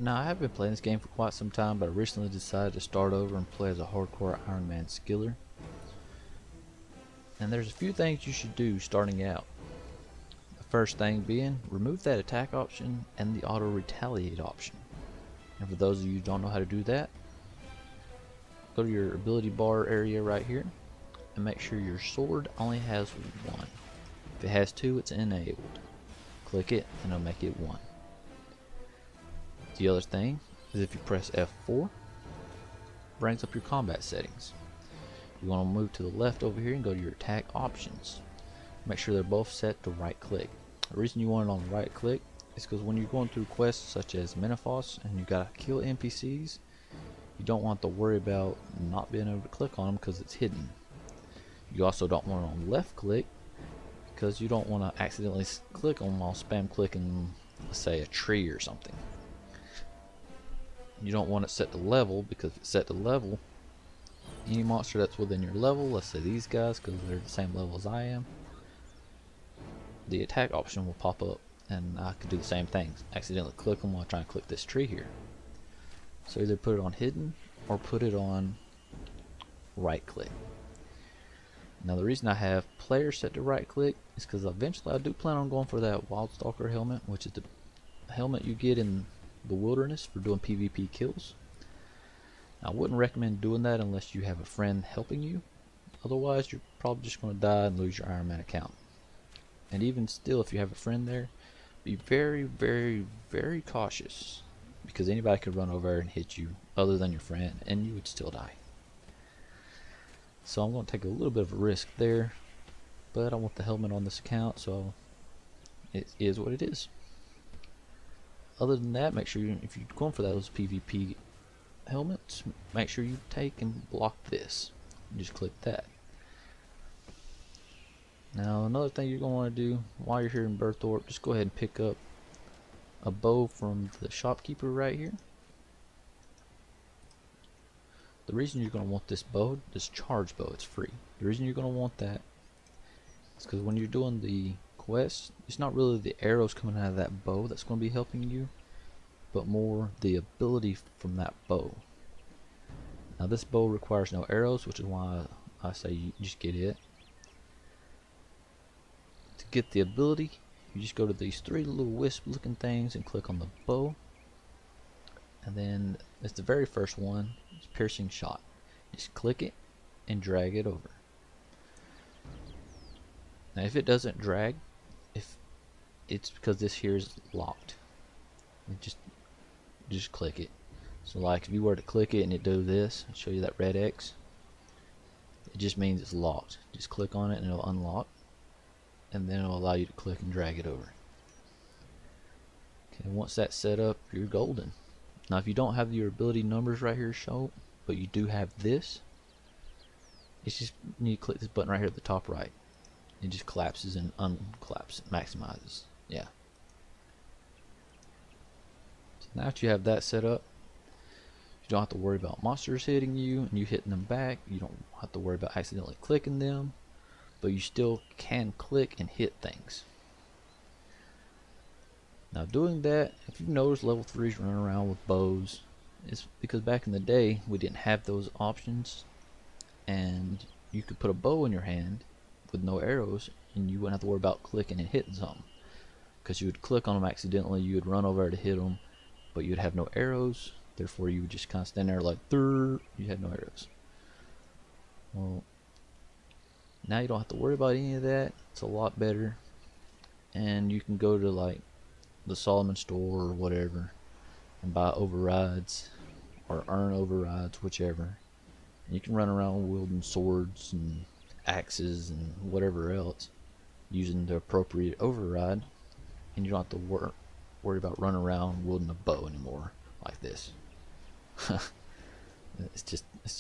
Now, I have been playing this game for quite some time, but I recently decided to start over and play as a hardcore Iron Man skiller. And there's a few things you should do starting out. The first thing being, remove that attack option and the auto retaliate option. And for those of you who don't know how to do that, go to your ability bar area right here and make sure your sword only has one. If it has two, it's enabled. Click it and it'll make it one. The other thing is if you press F4, it brings up your combat settings. You want to move to the left over here and go to your attack options. Make sure they're both set to right click. The reason you want it on right click is because when you're going through quests such as Menifos and you gotta kill NPCs, you don't want to worry about not being able to click on them because it's hidden. You also don't want it on left click because you don't want to accidentally click on them while spam clicking, let's say, a tree or something. You don't want it set to level because if it's set to level, any monster that's within your level, let's say these guys because they're the same level as I am, the attack option will pop up and I could do the same thing. Accidentally click them while trying to click this tree here. So either put it on hidden or put it on right click. Now the reason I have players set to right click is because eventually I do plan on going for that Wildstalker helmet, which is the helmet you get in the wilderness for doing PvP kills. I wouldn't recommend doing that unless you have a friend helping you. Otherwise you're probably just going to die and lose your Iron Man account. And even still, if you have a friend there, be very, very, very cautious because anybody could run over and hit you other than your friend and you would still die. So I'm going to take a little bit of a risk there, but I want the helmet on this account, so it is what it is. Other than that, make sure if you're going for those PvP helmets, make sure you take and block this. Just click that. Now another thing you're going to want to do while you're here in Berthorpe, just go ahead and pick up a bow from the shopkeeper right here. The reason you're going to want this bow, this charge bow, it's free. The reason you're going to want that is because when you're doing the quest, it's not really the arrows coming out of that bow that's going to be helping you, but more the ability from that bow. Now this bow requires no arrows, which is why I say you just get it. To get the ability, you just go to these three little wisp looking things and click on the bow, and then it's the very first one, it's piercing shot. Just click it and drag it over. Now if it doesn't drag, if it's because this here is locked, just click it. So like if you were to click it and it do this, I'll show you that red X, it just means it's locked. Just click on it and it'll unlock, and then it'll allow you to click and drag it over. Okay, once that's set up, you're golden. Now if you don't have your ability numbers right here show, but you do have this, it's just you need to click this button right here at the top right. It just collapses and unclaps, maximizes. Yeah. So now that you have that set up, you don't have to worry about monsters hitting you and you hitting them back. You don't have to worry about accidentally clicking them, but you still can click and hit things. Now doing that, if you've noticed level 3s running around with bows, it's because back in the day we didn't have those options, and you could put a bow in your hand with no arrows and you wouldn't have to worry about clicking and hitting something, because you would click on them accidentally, you would run over to hit them, but you'd have no arrows, therefore you would just kind of stand there like you had no arrows. Well, now you don't have to worry about any of that. It's a lot better, and you can go to like the Solomon store or whatever and buy overrides or earn overrides, whichever, and you can run around wielding swords and axes and whatever else using the appropriate override, and you don't have to worry about running around wielding a bow anymore like this. it's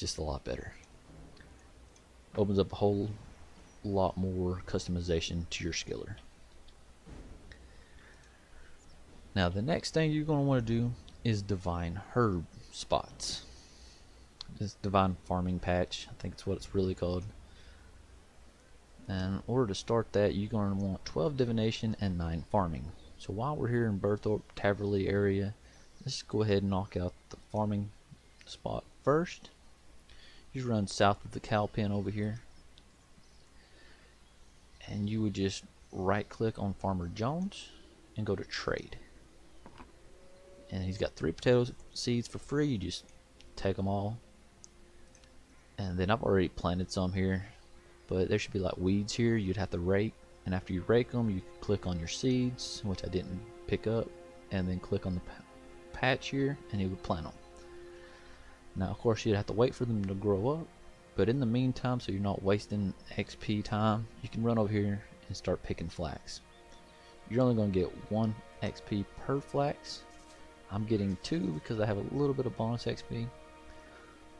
just a lot better. Opens up a whole lot more customization to your skiller. Now the next thing you're going to want to do is divine herb spots. This divine farming patch, I think it's what it's really called. And in order to start that, you're going to want 12 divination and 9 farming. So while we're here in Berthorpe Taverley area, let's go ahead and knock out the farming spot first. You run south of the cow pen over here, and you would just right click on Farmer Jones and go to trade. And he's got 3 potato seeds for free. You just take them all. And then I've already planted some here, but there should be like weeds here you'd have to rake. And after you rake them, you click on your seeds, which I didn't pick up, and then click on the patch here, and you would plant them. Now, of course, you'd have to wait for them to grow up, but in the meantime, so you're not wasting XP time, you can run over here and start picking flax. You're only going to get 1 XP per flax. I'm getting 2 because I have a little bit of bonus XP,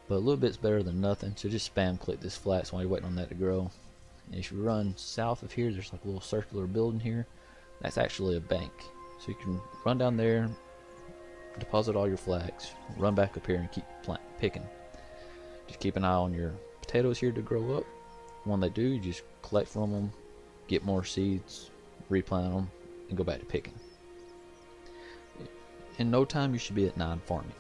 but a little bit's better than nothing. So just spam click this flax while you're waiting on that to grow. And if you run south of here, there's like a little circular building here. That's actually a bank. So you can run down there, deposit all your flax, run back up here and keep picking. Just keep an eye on your potatoes here to grow up. When they do, you just collect from them, get more seeds, replant them, and go back to picking. In no time, you should be at 9 farming.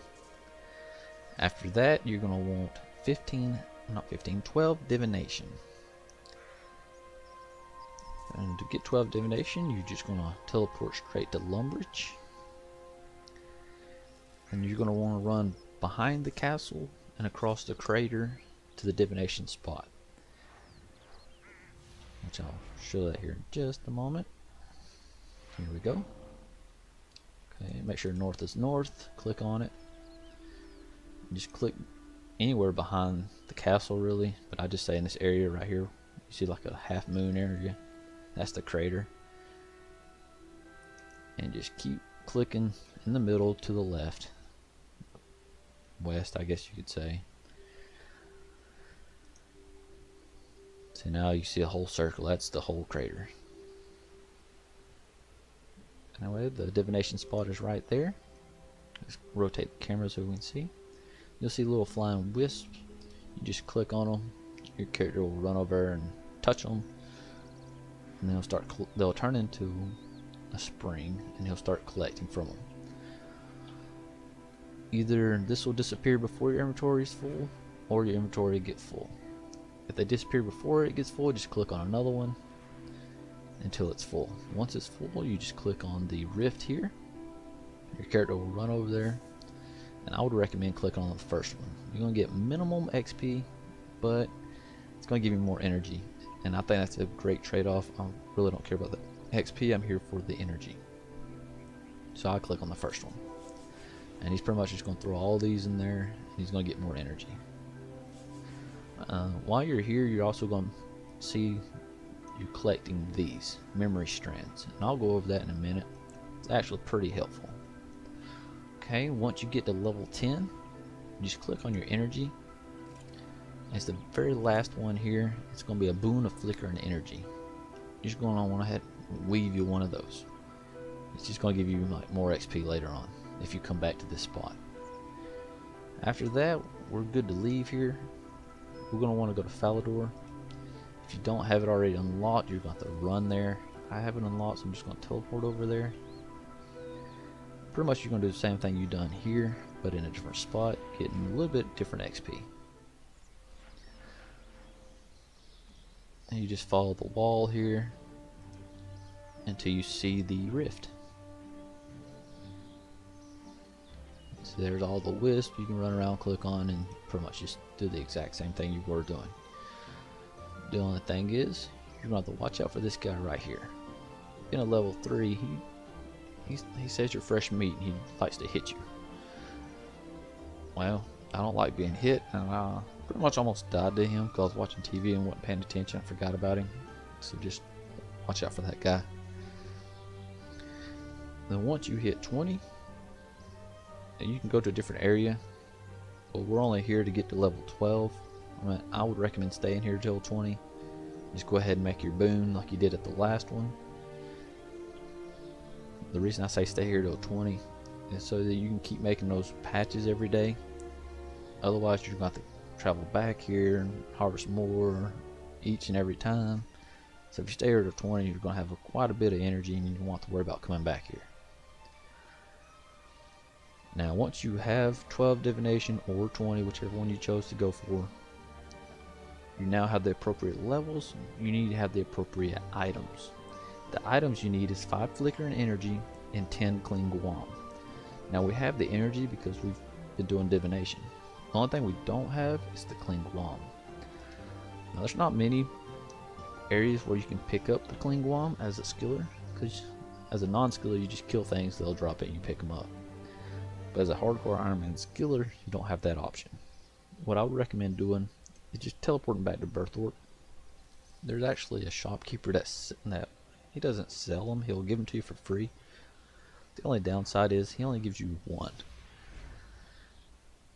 After that, you're going to want 12 divination. And to get 12 divination, you're just going to teleport straight to Lumbridge. And you're going to want to run behind the castle and across the crater to the divination spot, which I'll show that here in just a moment. Here we go. Okay, make sure north is north, click on it. Just click anywhere behind the castle really, but I just say in this area right here. You see like a half moon area, that's the crater. And just keep clicking in the middle to the left, west I guess you could say. So now you see a whole circle, that's the whole crater. Anyway, the divination spot is right there. Let's rotate the camera so we can see. You'll see little flying wisps. You just click on them. Your character will run over and touch them, and then they'll turn into a spring, and he'll start collecting from them. Either this will disappear before your inventory is full, or your inventory get full. If they disappear before it gets full, just click on another one until it's full. Once it's full, you just click on the rift here. Your character will run over there, and I would recommend clicking on the first one. You're going to get minimum XP, but it's going to give you more energy, and I think that's a great trade-off. I really don't care about the XP, I'm here for the energy. So I click on the first one, and he's pretty much just going to throw all these in there, and he's going to get more energy. While you're here, you're also going to see you collecting these memory strands, and I'll go over that in a minute. It's actually pretty helpful. Okay, once you get to level 10, you just click on your energy. It's the very last one here. It's going to be a boon of flicker and energy. You're just going to want to head weave you one of those. It's just going to give you like more XP later on if you come back to this spot. After that, we're good to leave here. We're going to want to go to Falador. If you don't have it already unlocked, you're going to have to run there. I have it unlocked, so I'm just going to teleport over there. Pretty much you're going to do the same thing you've done here, but in a different spot, getting a little bit different XP. And you just follow the wall here until you see the rift. So there's all the wisps you can run around, click on, and pretty much just do the exact same thing you were doing. The only thing is, you're going to have to watch out for this guy right here. In a level 3, he says you're fresh meat and he likes to hit you. Well, I don't like being hit, and I pretty much almost died to him because I was watching TV and wasn't paying attention. I forgot about him. So just watch out for that guy. Then once you hit 20, you can go to a different area, but we're only here to get to level 12. I would recommend staying here till 20. Just go ahead and make your boon like you did at the last one. The reason I say stay here till 20 is so that you can keep making those patches every day. Otherwise, you're going to have to travel back here and harvest more each and every time. So if you stay here till 20, you're going to have quite a bit of energy, and you don't want to worry about coming back here. Now once you have 12 divination or 20, whichever one you chose to go for, you now have the appropriate levels. You need to have the appropriate items. The items you need is 5 flickering energy and 10 clean guam. Now we have the energy because we've been doing divination. The only thing we don't have is the clean guam. Now there's not many areas where you can pick up the clean guam as a skiller, because as a non-skiller you just kill things, they'll drop it and you pick them up. But as a hardcore Iron Man skiller, you don't have that option. What I would recommend doing is just teleporting back to Berthorpe. There's actually a shopkeeper that he doesn't sell them, he'll give them to you for free. The only downside is he only gives you one.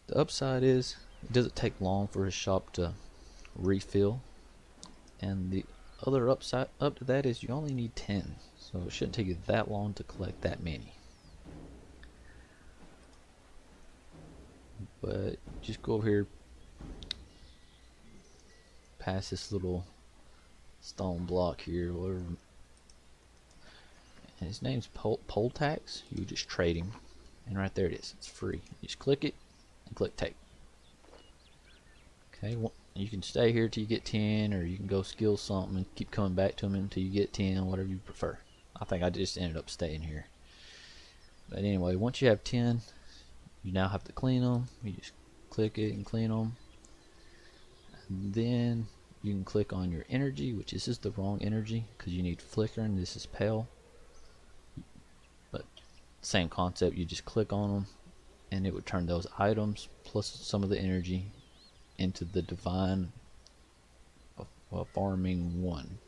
The upside is it doesn't take long for his shop to refill, and the other upside up to that is you only need 10, so it shouldn't take you that long to collect that many. But just go over here past this little stone block here, whatever, and his name's Poltax. You just trade him, and right there it is. It's free. You just click it and click take. Okay, you can stay here till you get 10, or you can go skill something and keep coming back to him until you get 10, whatever you prefer. I think I just ended up staying here. But anyway, once you have 10, you now have to clean them. You just click it and clean them. And then you can click on your energy, which this is the wrong energy because you need flickering. This is pale. But same concept, you just click on them and it would turn those items plus some of the energy into the divine farming 1.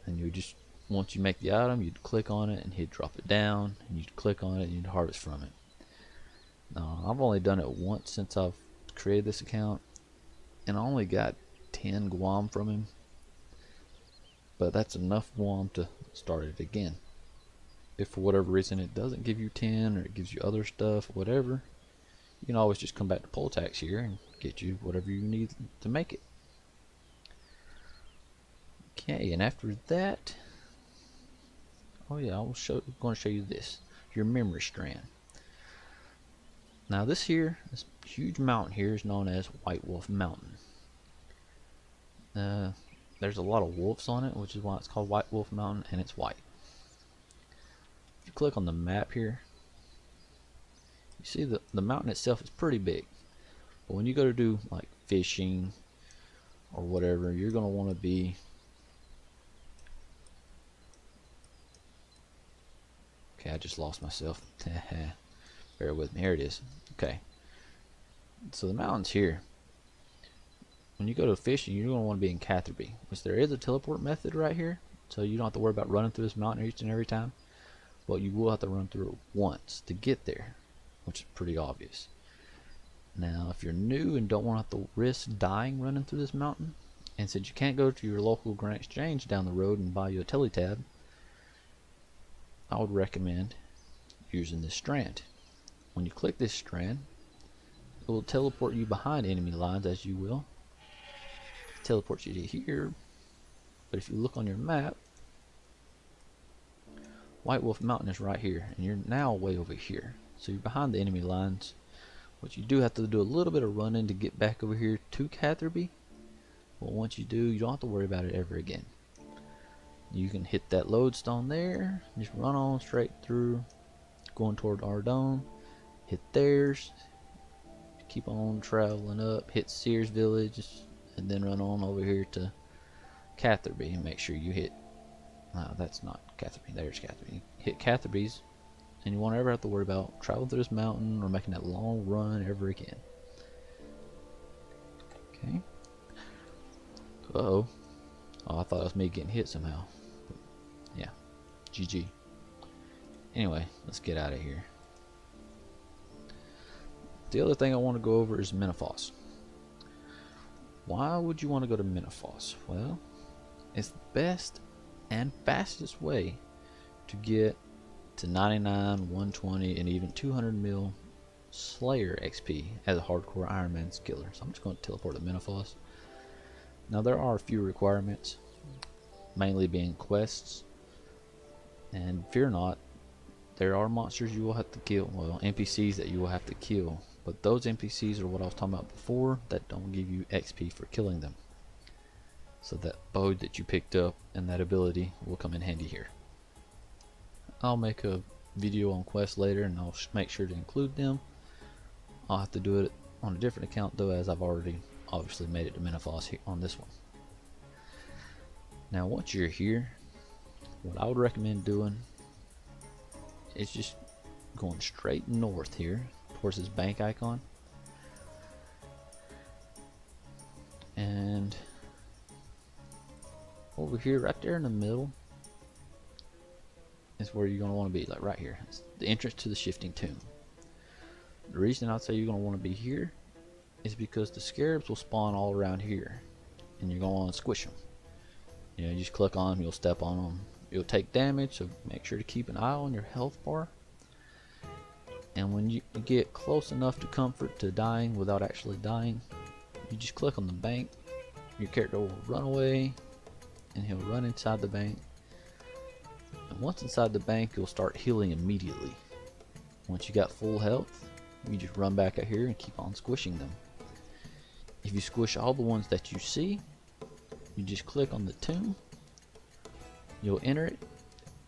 And you just, once you make the item, you'd click on it and he'd drop it down, and you'd click on it and you'd harvest from it. Now I've only done it once since I've created this account, and I only got 10 guam from him, but that's enough guam to start it again. If for whatever reason it doesn't give you 10, or it gives you other stuff, whatever, you can always just come back to Poltax here and get you whatever you need to make it. Okay, and after that, oh yeah, I'm going to show you this, your memory strand. Now this huge mountain here is known as White Wolf Mountain. There's a lot of wolves on it, which is why it's called White Wolf Mountain, and it's white. If you click on the map here, you see the mountain itself is pretty big. But when you go to do like fishing or whatever, you're going to want to be okay, I just lost myself. Bear with me. Here it is. Okay. So the mountain's here. When you go to fishing, you're going to want to be in Catherby, which there is a teleport method right here, so you don't have to worry about running through this mountain each and every time. But you will have to run through it once to get there, which is pretty obvious. Now, if you're new and don't want to have to risk dying running through this mountain, and since you can't go to your local Grand Exchange down the road and buy you a teletab, I would recommend using this strand. When you click this strand, it will teleport you behind enemy lines, as you will. It teleports you to here, but if you look on your map, White Wolf Mountain is right here, and you're now way over here. So you're behind the enemy lines, which you do have to do a little bit of running to get back over here to Catherby. But once you do, you don't have to worry about it ever again. You can hit that lodestone there, just run on straight through, going toward Ardone, hit theirs, keep on traveling up, hit Sears Village, and then run on over here to Catherby and make sure you hit, no, that's not Catherby, there's Catherby. Hit Catherby's, and you won't ever have to worry about traveling through this mountain or making that long run ever again. Okay. Uh-oh. Oh, I thought it was me getting hit somehow. Yeah. GG. Anyway, let's get out of here. The other thing I want to go over is Menopause. Why would you want to go to Menopause? Well, it's the best and fastest way to get to 99, 120, and even 200 mil Slayer XP as a hardcore Iron Man skiller. So I'm just going to teleport to Menopause. Now there are a few requirements, mainly being quests, and fear not, there are monsters you will have to kill, well, NPCs that you will have to kill, but those NPCs are what I was talking about before that don't give you XP for killing them. So that bow that you picked up and that ability will come in handy here. I'll make a video on quests later and I'll make sure to include them. I'll have to do it on a different account though, as I've already obviously made it to Menopause here on this one. Now once you're here, what I would recommend doing is just going straight north here towards this bank icon, and over here right there in the middle is where you're going to want to be, like right here. It's the entrance to the shifting tomb. The reason I'd say you're going to want to be here is because the scarabs will spawn all around here and you're going to want to squish them. You just click on them, you'll step on them, you'll take damage, so make sure to keep an eye on your health bar. And when you get close enough to comfort to dying without actually dying, you just click on the bank, your character will run away and he'll run inside the bank. And once inside the bank, you'll start healing immediately. Once you got full health, you just run back out here and keep on squishing them. If you squish all the ones that you see, you just click on the tomb, you'll enter it,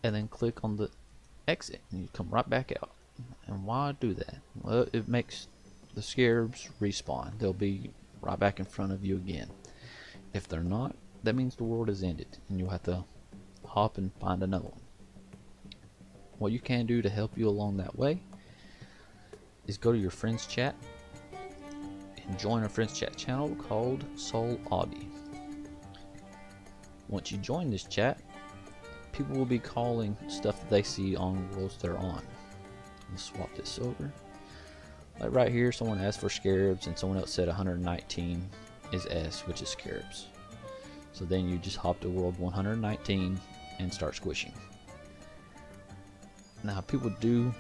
and then click on the exit, and you come right back out. And why do that? Well, it makes the scarabs respawn. They'll be right back in front of you again. If they're not, that means the world has ended, and you'll have to hop and find another one. What you can do to help you along that way is go to your friends chat and join a friends chat channel called Soul Audi. Once you join this chat, people will be calling stuff that they see on worlds they're on. Let's swap this over. Like right here, someone asked for scarabs and someone else said 119 is S, which is scarabs. So then you just hop to world 119 and start squishing. Now people do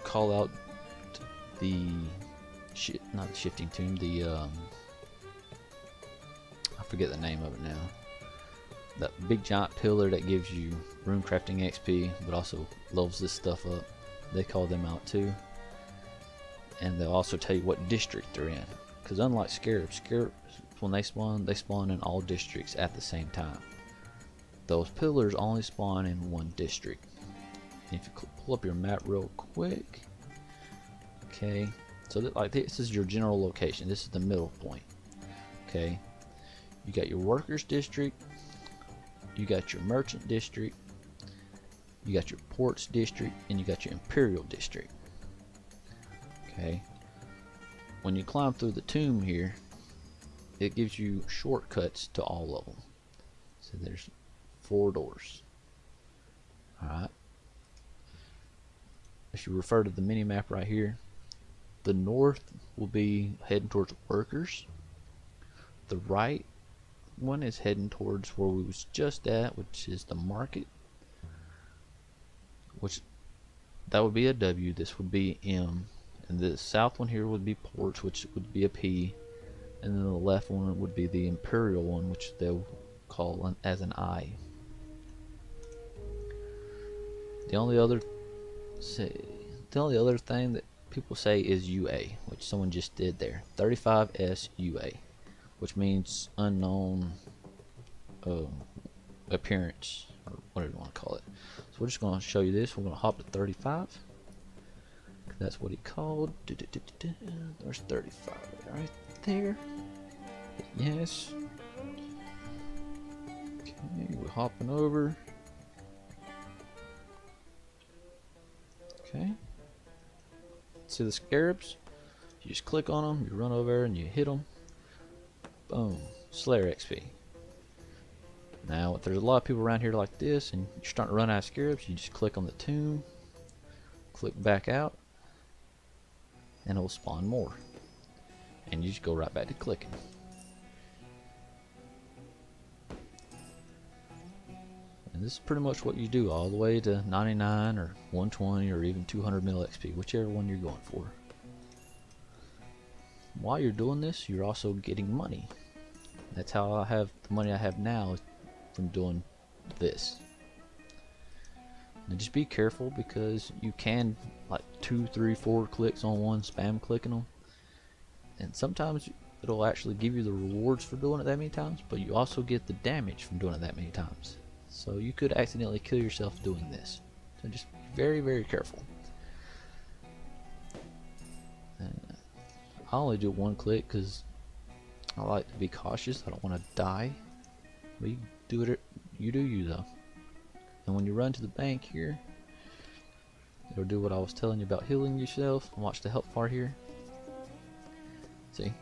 call out the not the shifting tomb, the I forget the name of it now. That big giant pillar that gives you rune crafting XP but also levels this stuff up. They call them out too. And they'll also tell you what district they're in. Because unlike scarabs, when they spawn in all districts at the same time. Those pillars only spawn in one district. And if you pull up your map real quick, okay, so like this is your general location. This is the middle point. Okay, you got your workers district, you got your merchant district, you got your ports district, and you got your imperial district. Okay, when you climb through the tomb here, it gives you shortcuts to all of them. So there's 4 doors. Alright, if you refer to the mini map right here, the north will be heading towards workers. The right one is heading towards where we was just at, which is the market. Which that would be a W, this would be M. And the south one here would be ports, which would be a P. And then the left one would be the imperial one, which they'll call as an I. The only other thing that people say is UA, which someone just did there. 35S UA, which means unknown appearance, or whatever you want to call it. So we're just going to show you this. We're going to hop to 35. That's what he called. There's 35 right there. Yes. Okay, we're hopping over. Okay. See the scarabs? You just click on them, you run over and you hit them. Boom. Slayer XP. Now, if there's a lot of people around here like this and you're starting to run out of scarabs, you just click on the tomb, click back out, and it'll spawn more. And you just go right back to clicking. And this is pretty much what you do all the way to 99 or 120 or even 200 mil XP, whichever one you're going for. While you're doing this, you're also getting money. That's how I have the money I have now, from doing this. And just be careful because you can like 2, 3, 4 clicks on one, spam clicking them, and sometimes it'll actually give you the rewards for doing it that many times, but you also get the damage from doing it that many times. So you could accidentally kill yourself doing this. So just be very, very careful. I only do one click because I like to be cautious. I don't want to die. But you do it. You do you though. And when you run to the bank here, it'll do what I was telling you about healing yourself. Watch the health bar here. See?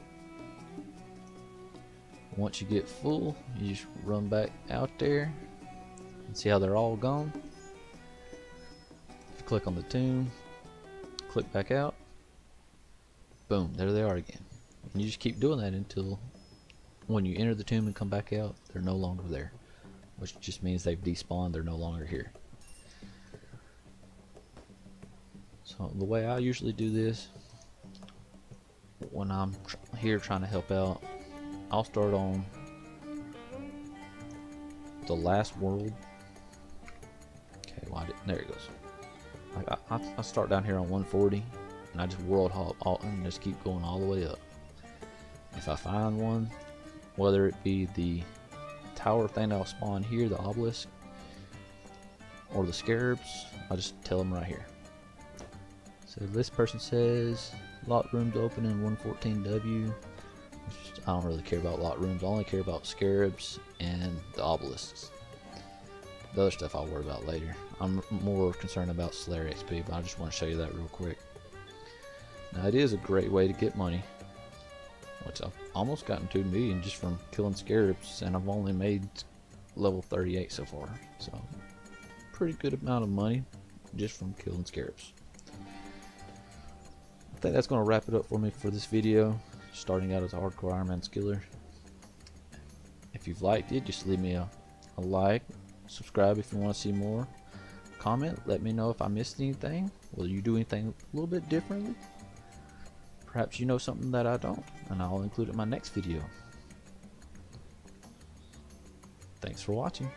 Once you get full, you just run back out there and see how they're all gone. If you click on the tomb, click back out, boom, there they are again. And you just keep doing that until when you enter the tomb and come back out, they're no longer there, which just means they've despawned, they're no longer here. So the way I usually do this, when I'm here trying to help out, I'll start on the last world. Okay, there it goes. Like I start down here on 140, and I just world hop all and just keep going all the way up. If I find one, whether it be the tower thing that'll spawn here, the obelisk, or the scarabs, I just tell them right here. So this person says locked rooms open in 114W. I don't really care about locked rooms. I only care about scarabs and the obelisks. The other stuff I'll worry about later. I'm more concerned about Slayer XP, but I just want to show you that real quick. Now it is a great way to get money, which I've almost gotten 2 million just from killing scarabs, and I've only made level 38 so far. So pretty good amount of money just from killing scarabs. I think that's going to wrap it up for me for this video, starting out as a hardcore Iron Man skiller. If you've liked it, just leave me a like, subscribe if you want to see more, comment, let me know if I missed anything. Will you do anything a little bit differently? Perhaps you know something that I don't, and I'll include it in my next video. Thanks for watching.